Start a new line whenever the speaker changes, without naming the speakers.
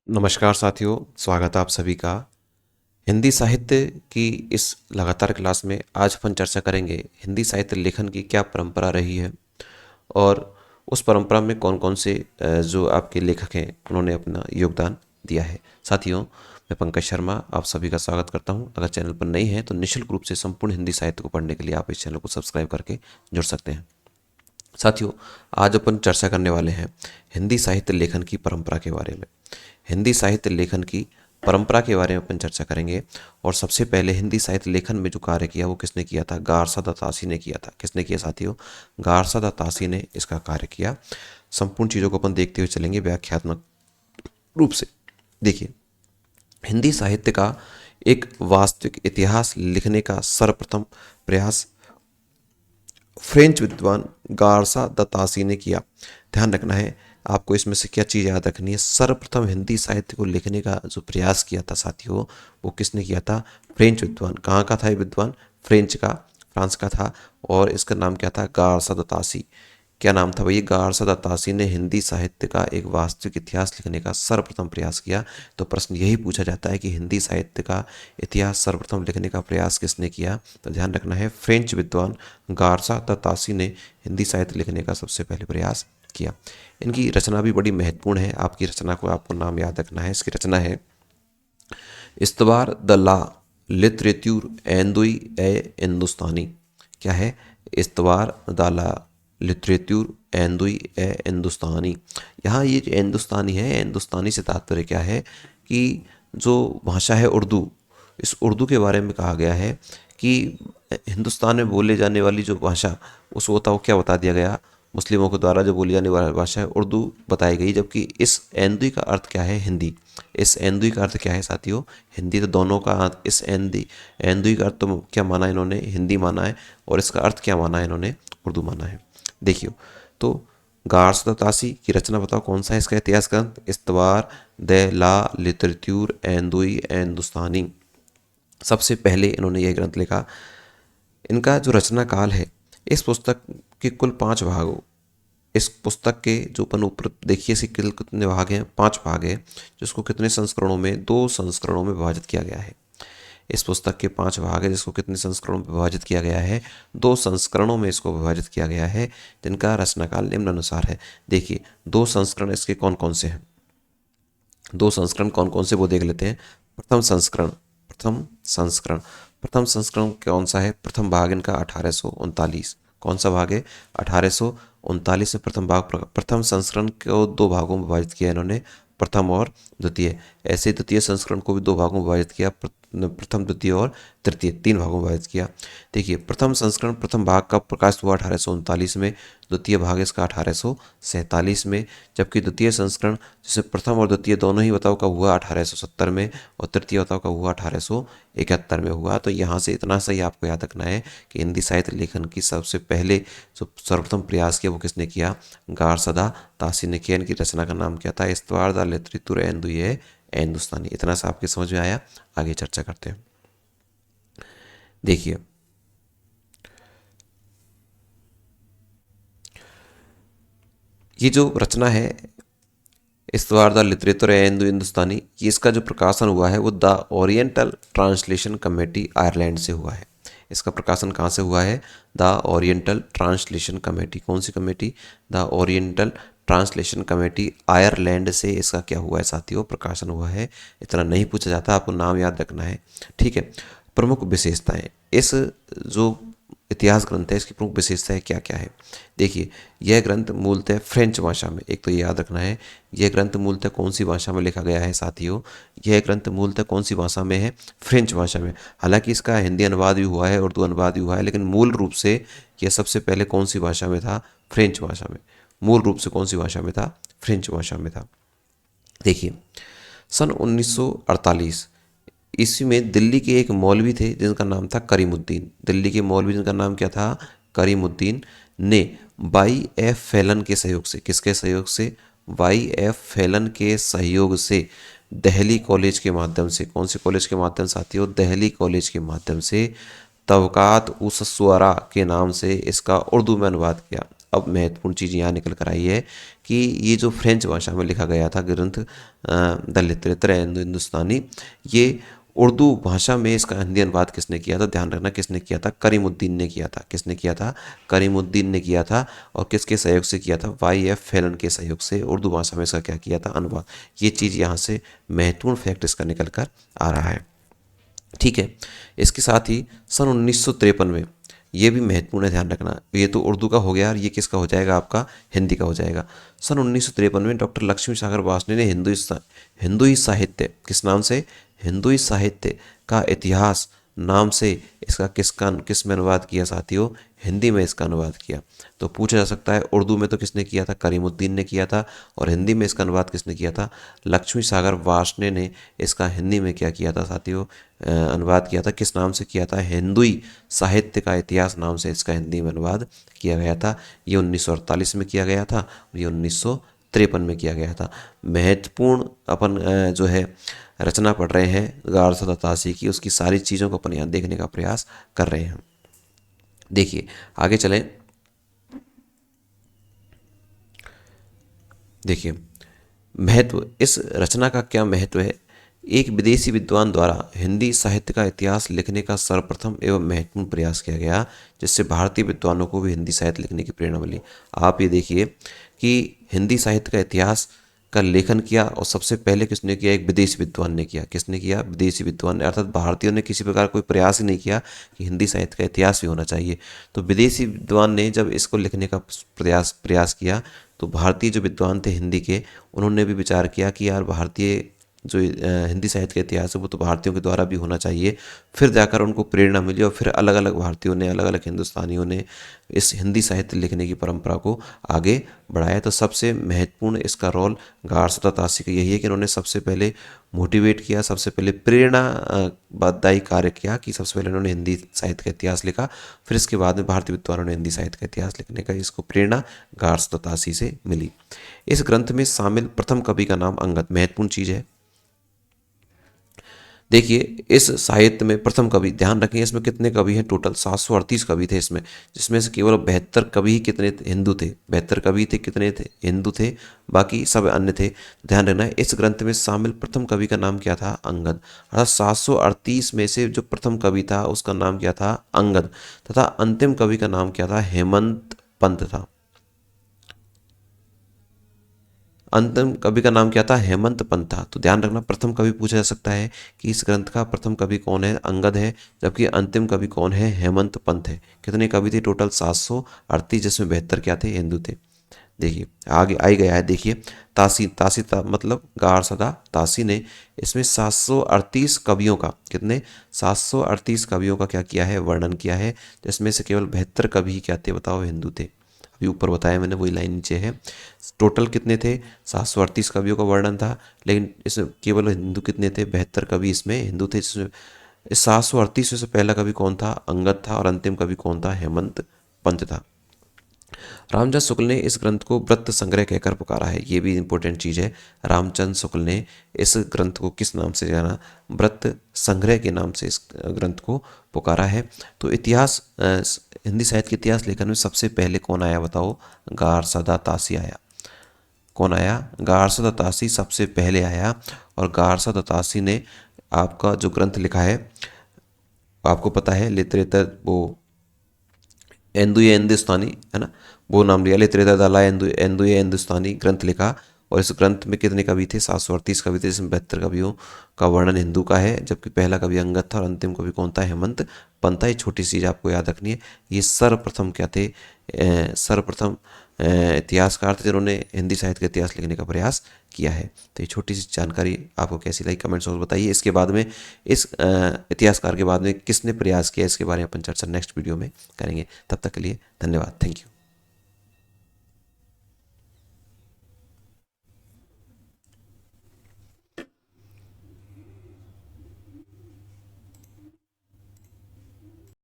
नमस्कार साथियों, स्वागत है आप सभी का। हिंदी साहित्य की इस लगातार क्लास में आज अपन चर्चा करेंगे हिंदी साहित्य लेखन की क्या परंपरा रही है और उस परंपरा में कौन कौन से जो आपके लेखक हैं उन्होंने अपना योगदान दिया है। साथियों, मैं पंकज शर्मा आप सभी का स्वागत करता हूं। अगर चैनल पर नए हैं तो निःशुल्क रूप से संपूर्ण हिंदी साहित्य को पढ़ने के लिए आप इस चैनल को सब्सक्राइब करके जुड़ सकते हैं। साथियों, आज अपन चर्चा करने वाले हैं हिंदी साहित्य लेखन की परंपरा के बारे में। हिंदी साहित्य लेखन की परंपरा के बारे में अपन चर्चा करेंगे। और सबसे पहले हिंदी साहित्य लेखन में जो कार्य किया वो किसने किया था? गारसा दत्तासी ने किया था। किसने किया साथियों? गारसा दत्तासी ने इसका कार्य किया। संपूर्ण चीज़ों को अपन देखते हुए चलेंगे व्याख्यात्मक रूप से। देखिए, हिंदी साहित्य का एक वास्तविक इतिहास लिखने का सर्वप्रथम प्रयास फ्रेंच विद्वान गारसा दतासी ने किया। ध्यान रखना है आपको, इसमें से क्या चीज़ याद रखनी है। सर्वप्रथम हिंदी साहित्य को लिखने का जो प्रयास किया था साथियों, वो किसने किया था? फ्रेंच विद्वान। कहाँ का था ये विद्वान? फ्रेंच का, फ्रांस का था। और इसका नाम क्या था? गारसा दतासी। क्या नाम था भैया? गारसा दत्तासी ने हिंदी साहित्य का एक वास्तविक इतिहास लिखने का सर्वप्रथम प्रयास किया। तो प्रश्न यही पूछा जाता है कि हिंदी साहित्य का इतिहास सर्वप्रथम लिखने का प्रयास किसने किया? तो ध्यान रखना है, फ्रेंच विद्वान गारसा दत्तासी ने हिंदी साहित्य लिखने का सबसे पहले प्रयास किया। इनकी रचना भी बड़ी महत्वपूर्ण है। आपकी रचना को आपको नाम याद रखना है। इसकी रचना है इस्तवार द ला लिटरेट्यूर एंदुई ए हिंदुस्तानी। क्या है? इस्तवार द ला लिटरेट्यूर एंदुई ए हिंदुस्तानी। यहाँ ये जो हिंदुस्तानी है, हिंदुस्तानी से तात्पर्य क्या है कि जो भाषा है उर्दू, इस उर्दू के बारे में कहा गया है कि हिंदुस्तान में बोले जाने वाली जो भाषा, उस वो क्या बता दिया गया? मुस्लिमों के द्वारा जो बोली जाने वाली भाषा है उर्दू बताई गई। जबकि इस एंदुई का अर्थ क्या है? हिंदी। इस एंदुई का अर्थ क्या है साथियों? हिंदी। तो दोनों का अर्थ, इस एंदुई का अर्थ तो क्या माना इन्होंने? हिंदी माना है। और इसका अर्थ क्या माना है इन्होंने? उर्दू माना है। देखियो, तो गार्स दतासी की रचना बताओ कौन सा है इसका इतिहास ग्रंथ? इस्तवार द ला लिटरेट्यूर एंदुई हिंदुस्तानी। सबसे पहले इन्होंने यह ग्रंथ लिखा। इनका जो रचना काल है, इस पुस्तक के कुल 5 भाग हो। इस पुस्तक के जो अपन ऊपर देखिए, इसके कितने भाग हैं? 5 भाग है। जिसको कितने संस्करणों में? 2 संस्करणों में विभाजित किया गया है। इस पुस्तक के 5 भाग है, जिसको कितने संस्करणों में विभाजित किया गया है? 2 संस्करणों में इसको विभाजित किया गया है, जिनका रचनाकाल निम्नानुसार है। देखिए, 2 संस्करण इसके कौन कौन से हैं? 2 संस्करण कौन कौन से वो देख लेते हैं। प्रथम संस्करण कौन सा है? प्रथम भाग इनका 1839। कौन सा भाग है? 1839 में प्रथम भाग। प्रथम संस्करण को 2 भागों में विभाजित किया इन्होंने, प्रथम और द्वितीय। ऐसे द्वितीय संस्करण को भी 2 भागों में विभाजित किया, प्रथम, द्वितीय और तृतीय, 3 भागों में विभाजित किया। देखिए, प्रथम संस्करण, प्रथम भाग का प्रकाश हुआ 1839 में, द्वितीय भाग इसका 1847 में। जबकि द्वितीय संस्करण, जिसे प्रथम और द्वितीय दोनों ही बताओ कब हुआ? 1870 में। और तृतीय बताओ कब हुआ? 1871 में हुआ। तो यहाँ से इतना सही आपको याद रखना है कि हिंदी साहित्य लेखन की सबसे पहले जो सर्वप्रथम प्रयास किया वो किसने किया? गारसदा तासी ने किया। इनकी रचना का नाम क्या था? इस्तवार द लिटरेट्यूर एंदुई ए हिंदुस्तानी। इतना सा आपके समझ में आया? आगे चर्चा करते हैं। देखिए, ये जो रचना है इस्तवार द लिटरेचर हिंदू हिंदुस्तानी, ये इसका जो प्रकाशन हुआ है वो the oriental translation committee Ireland से हुआ है। इसका प्रकाशन कहाँ से हुआ है? The oriental translation committee. कौन सी कमेटी? The oriental translation committee Ireland से इसका क्या हुआ है साथियों? प्रकाशन हुआ है। इतना नहीं पूछा जाता, आपको नाम याद रखना है, ठीक है। प्रमुख विशेषताएं, इस जो इतिहास ग्रंथ है इसकी प्रमुख विशेषताएं क्या क्या है? देखिए, यह ग्रंथ मूलतः फ्रेंच भाषा में, एक तो ये याद रखना है, यह ग्रंथ मूलतः कौन सी भाषा में लिखा गया है साथियों? यह ग्रंथ मूलतः कौन सी भाषा में है? फ्रेंच भाषा में। हालांकि इसका हिंदी अनुवाद भी हुआ है, उर्दू अनुवाद भी हुआ है, लेकिन मूल रूप से यह सबसे पहले कौन सी भाषा में था? फ्रेंच भाषा में। मूल रूप से कौन सी भाषा में था? फ्रेंच भाषा में था। देखिए, सन 1948 ईस्वी में दिल्ली के एक मौलवी थे जिनका नाम था करीमुद्दीन। दिल्ली के मौलवी जिनका नाम क्या था? करीमुद्दीन ने वाई एफ फैलन के सहयोग से, किसके सहयोग से? वाई एफ फैलन के सहयोग से दिल्ली कॉलेज के माध्यम से, कौन से कॉलेज के माध्यम से साथियों? दिल्ली कॉलेज के माध्यम से तवकात उस स्वरा के नाम से इसका उर्दू में अनुवाद किया। अब महत्वपूर्ण चीज़ यहाँ निकल कर आई है कि ये जो फ्रेंच भाषा में लिखा गया था ग्रंथ द लिटरेचर हिंदुस्तानी, ये उर्दू भाषा में इसका हिंदी अनुवाद किसने किया था? ध्यान रखना, किसने किया था? करीमुद्दीन ने किया था। किसने किया था? करीमुद्दीन ने किया था। और किसके सहयोग से किया था? वाई.एफ. फैलन के सहयोग से उर्दू भाषा में इसका क्या किया था? अनुवाद। ये चीज़ यहाँ से महत्वपूर्ण फैक्ट इसका निकल कर आ रहा है। ठीक है, इसके साथ ही सन 1953 में, ये भी महत्वपूर्ण है, ध्यान रखना, ये तो उर्दू का हो गया और ये किसका हो जाएगा? आपका हिंदी का हो जाएगा। सन 1953 में डॉक्टर लक्ष्मी सागर वासने ने हिंदुई साहित्य, किस नाम से? हिंदुई साहित्य का इतिहास नाम से इसका किस में अनुवाद किया साथियों? हिंदी में इसका अनुवाद किया। तो पूछा जा सकता है उर्दू में तो किसने किया था? करीमुद्दीन ने किया था। और हिंदी में इसका अनुवाद किसने किया था? लक्ष्मी सागर वासने ने इसका हिंदी में क्या किया था साथियों? अनुवाद किया था। किस नाम से किया था? हिंदुई साहित्य का इतिहास नाम से इसका हिंदी में अनुवाद किया गया था। ये 1948 में किया गया था और ये 1953 में किया गया था। महत्वपूर्ण अपन जो है रचना पढ़ रहे हैं गारसद तासी की, उसकी सारी चीज़ों को अपन यहाँ देखने का प्रयास कर रहे हैं। देखिए आगे चलें। देखिए महत्व, इस रचना का क्या महत्व है? एक विदेशी विद्वान द्वारा हिंदी साहित्य का इतिहास लिखने का सर्वप्रथम एवं महत्वपूर्ण प्रयास किया गया, जिससे भारतीय विद्वानों को भी हिंदी साहित्य लिखने की प्रेरणा मिली। आप ये देखिए कि हिंदी साहित्य का इतिहास का लेखन किया और सबसे पहले किसने किया? एक विदेशी विद्वान ने किया। किसने किया? विदेशी विद्वान ने, अर्थात भारतीयों ने किसी प्रकार कोई प्रयास ही नहीं किया कि हिंदी साहित्य का इतिहास भी होना चाहिए। तो विदेशी विद्वान ने जब इसको लिखने का प्रयास किया तो भारतीय जो विद्वान थे हिंदी के, उन्होंने भी विचार किया कि यार भारतीय जो हिंदी साहित्य का इतिहास है वो तो भारतीयों के द्वारा भी होना चाहिए। फिर जाकर उनको प्रेरणा मिली और फिर अलग अलग भारतीयों ने, अलग अलग हिंदुस्तानियों ने इस हिंदी साहित्य लिखने की परंपरा को आगे बढ़ाया। तो सबसे महत्वपूर्ण इसका रोल गारसदा तासी का यही है कि इन्होंने सबसे पहले मोटिवेट किया, सबसे पहले प्रेरणादायी कार्य किया कि सबसे पहले उन्होंने हिंदी साहित्य का इतिहास लिखा। फिर इसके बाद में भारतीय विद्वानों ने हिंदी साहित्य का इतिहास लिखने का इसको प्रेरणा गारसदा तासी से मिली। इस ग्रंथ में शामिल प्रथम कवि का नाम अंगद। महत्वपूर्ण चीज़ है। देखिए इस साहित्य में प्रथम कवि, ध्यान रखें इसमें कितने कवि हैं? टोटल 738 कवि थे इसमें, जिसमें से केवल 72 कवि ही कितने हिंदू थे? 72 कवि थे, कितने थे? हिंदू थे, बाकी सब अन्य थे। ध्यान रखना है इस ग्रंथ में शामिल प्रथम कवि का नाम क्या था? अंगद। अर्थात 738 में से जो प्रथम कवि था उसका नाम क्या था? अंगद। तथा अंतिम कवि का नाम क्या था? हेमंत पंत था। अंतिम कवि का नाम क्या था? हेमंत पंत था। तो ध्यान रखना प्रथम कवि पूछा जा सकता है कि इस ग्रंथ का प्रथम कवि कौन है? अंगद है। जबकि अंतिम कवि कौन है? हेमंत पंत है। कितने कवि थे? टोटल 738, जिसमें 72 क्या थे? हिंदू थे। देखिए आगे आई गया है। देखिए मतलब गारसदा तासी ने इसमें 738 कवियों का, कितने? 738 कवियों का क्या किया है? वर्णन किया है, जिसमें से केवल 72 कवि क्या थे? बताओ, हिंदू थे। अभी ऊपर बताया मैंने, वही लाइन नीचे है। टोटल कितने थे? 738 कवियों का वर्णन था, लेकिन इसमें केवल हिंदू कितने थे? 72 कवि इसमें हिंदू थे। जिसमें इस 738 में से पहला कवि कौन था? अंगद था। और अंतिम कवि कौन था? हेमंत पंत था। रामचंद्र शुक्ल ने इस ग्रंथ को व्रत संग्रह कहकर पुकारा है। ये भी इंपॉर्टेंट चीज़ है। रामचंद्र शुक्ल ने इस ग्रंथ को किस नाम से जाना? व्रत संग्रह के नाम से इस ग्रंथ को पुकारा है। तो इतिहास, हिंदी साहित्य के इतिहास लेखन में सबसे पहले कौन आया? बताओ। गारसदा तासी आया। कौन आया? गारसदा तासी सबसे पहले आया। और गारसदा तासी ने आपका जो ग्रंथ लिखा है, आपको पता है लिटरेचर, वो एंदुए हिंदुस्तानी है ना, वो नाम लिया। लिटरेचर दला एंदुए हिंदुस्तानी ग्रंथ लिखा। और इस ग्रंथ में कितने कवि थे? 738 कवि थे, जिसमें 72 कवियों का वर्णन हिंदू का है। जबकि पहला कवि अंगद था और अंतिम कवि कौन था? हेमंत पंत था। ये छोटी सी चीज़ आपको याद रखनी है। ये सर्वप्रथम क्या थे? सर्वप्रथम इतिहासकार थे जिन्होंने हिंदी साहित्य का इतिहास लिखने का प्रयास किया है। तो ये छोटी सी जानकारी आपको कैसी लगी? कमेंट्स में बताइए। इसके बाद में इस इतिहासकार के बाद में किसने प्रयास किया, इसके बारे में अपन चर्चा नेक्स्ट वीडियो में करेंगे। तब तक के लिए धन्यवाद। Thank you.